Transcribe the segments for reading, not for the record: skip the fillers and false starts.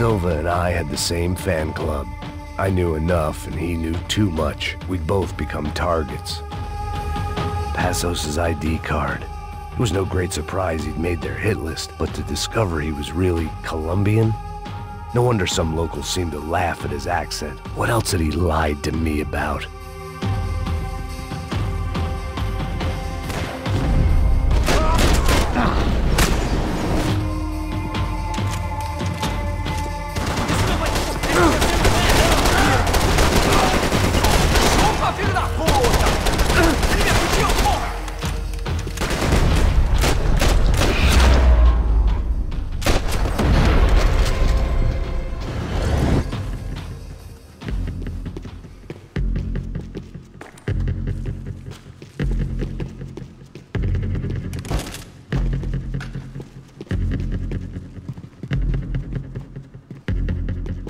Silva and I had the same fan club. I knew enough and he knew too much. We'd both become targets. Passos' ID card. It was no great surprise he'd made their hit list, but to discover he was really Colombian? No wonder some locals seemed to laugh at his accent. What else had he lied to me about?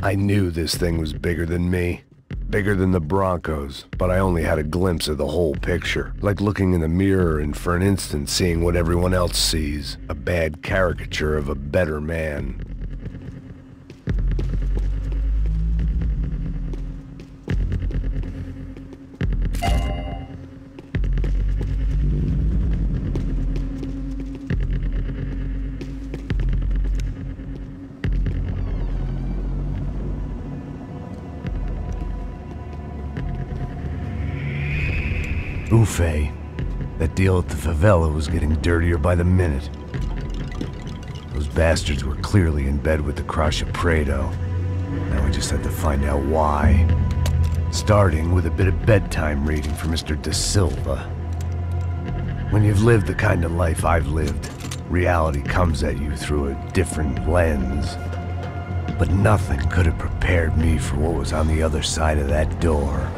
I knew this thing was bigger than me, bigger than the Broncos, but I only had a glimpse of the whole picture, like looking in the mirror and for an instant seeing what everyone else sees, a bad caricature of a better man. Ufe. That deal at the favela was getting dirtier by the minute. Those bastards were clearly in bed with the Crusher Prado. Now we just had to find out why. Starting with a bit of bedtime reading for Mr. Da Silva. When you've lived the kind of life I've lived, reality comes at you through a different lens. But nothing could have prepared me for what was on the other side of that door.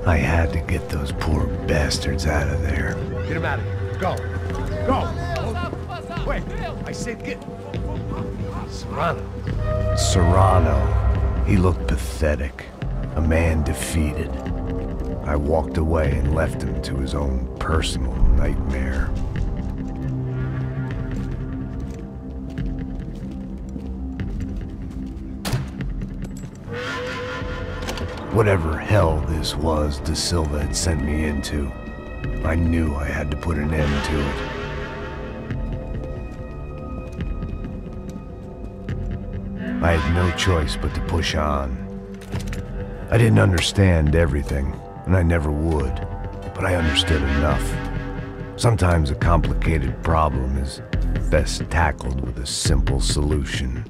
I had to get those poor bastards out of there. Get him out of here. Go. Go. Wait. I said get... Serrano. Serrano. He looked pathetic. A man defeated. I walked away and left him to his own personal nightmare. Whatever hell this was Da Silva had sent me into, I knew I had to put an end to it. I had no choice but to push on. I didn't understand everything, and I never would, but I understood enough. Sometimes a complicated problem is best tackled with a simple solution.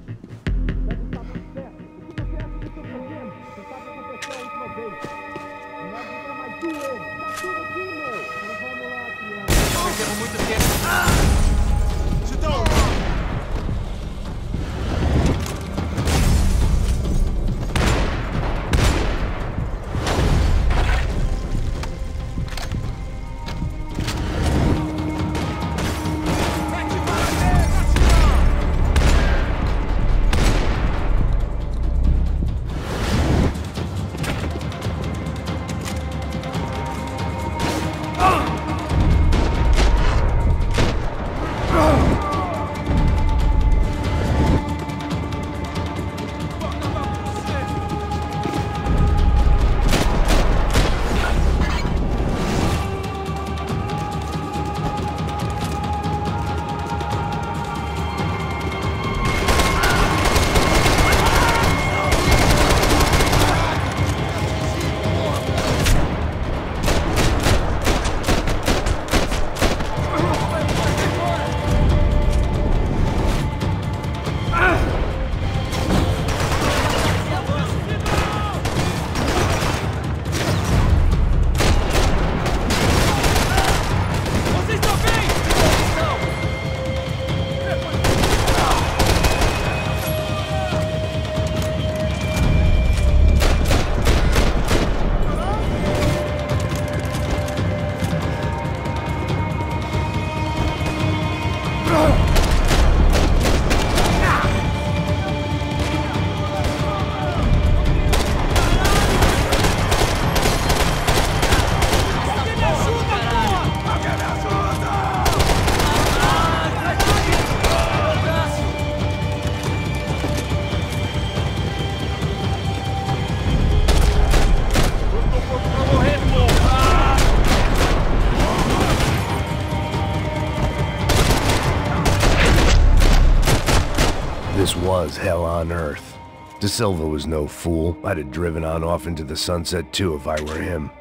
This was hell on earth. De Silva was no fool. I'd have driven on off into the sunset too if I were him.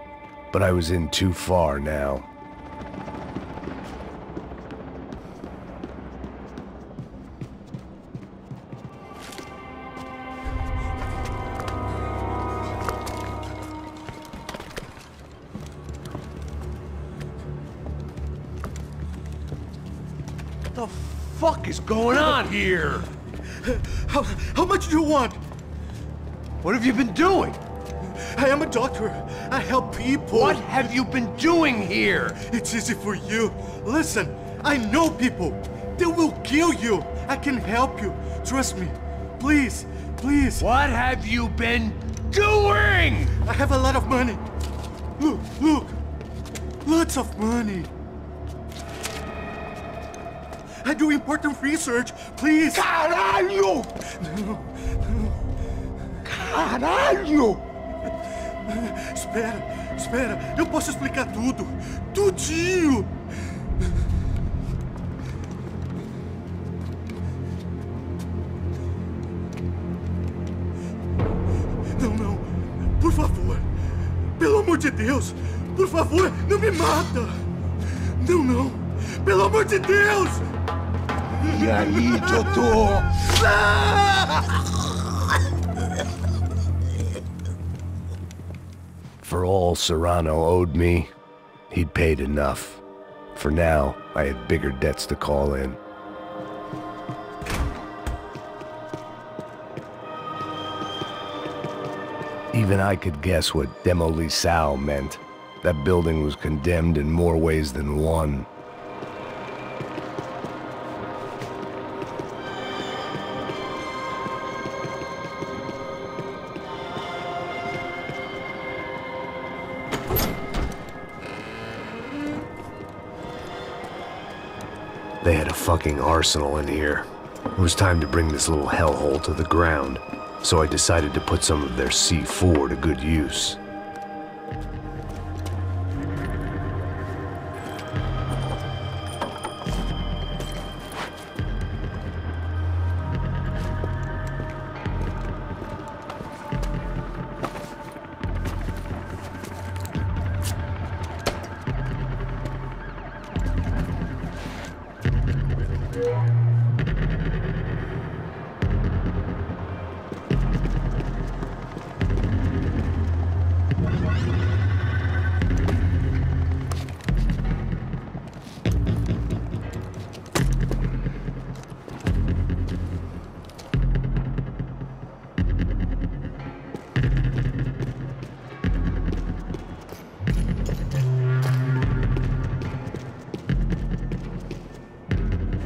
But I was in too far now. What the fuck is going on here? How much do you want? What have you been doing? I am a doctor. I help people. What have you been doing here? It's easy for you. Listen, I know people. They will kill you. I can help you. Trust me. Please, please. What have you been doing? I have a lot of money. Look, look. Lots of money. I do important research. Please. Caralho! No. Caralho! Espera. Eu posso explicar tudo. Tudinho. Não. Por favor. Pelo amor de Deus. Por favor, não me mata. Não. Pelo amor de Deus. E aí, doutor? For all Serrano owed me, he'd paid enough. For now, I had bigger debts to call in. Even I could guess what demolição meant. That building was condemned in more ways than one. They had a fucking arsenal in here. It was time to bring this little hellhole to the ground, so I decided to put some of their C4 to good use.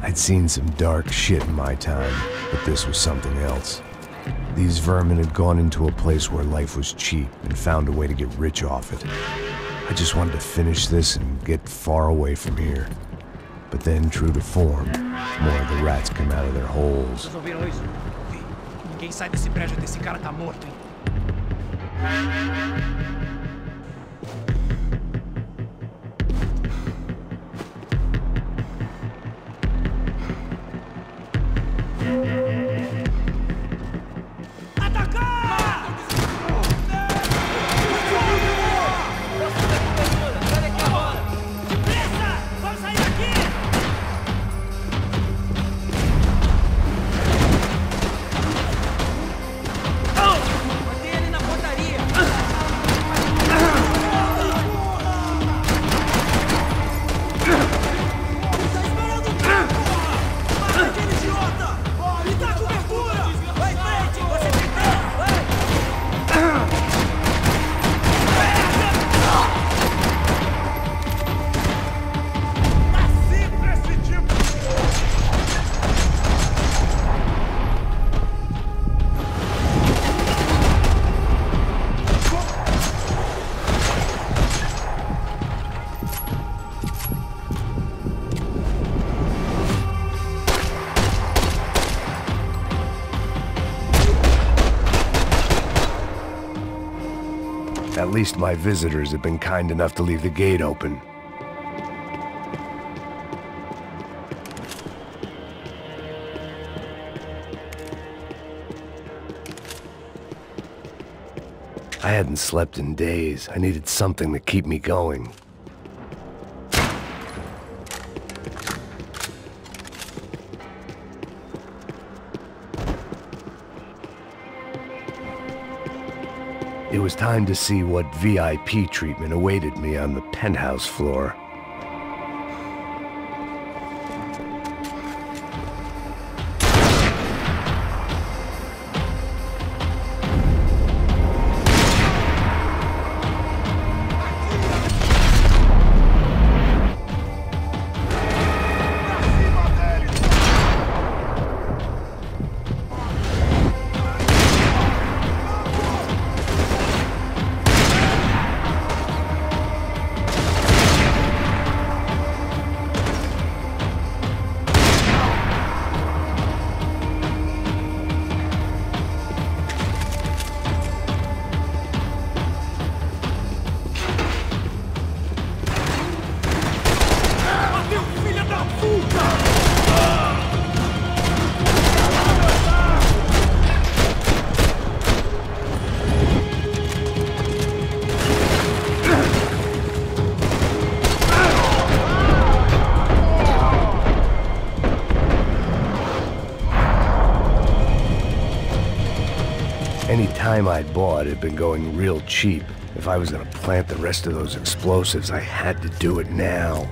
I'd seen some dark shit in my time, but this was something else. These vermin had gone into a place where life was cheap and found a way to get rich off it. I just wanted to finish this and get far away from here. But then, true to form, more of the rats come out of their holes. Vocês ouviram isso? Vi. Ninguém sai desse prédio até esse cara tá morto, hein? At least my visitors have been kind enough to leave the gate open. I hadn't slept in days. I needed something to keep me going. It was time to see what VIP treatment awaited me on the penthouse floor. Any time I'd bought had been going real cheap. If I was gonna plant the rest of those explosives, I had to do it now.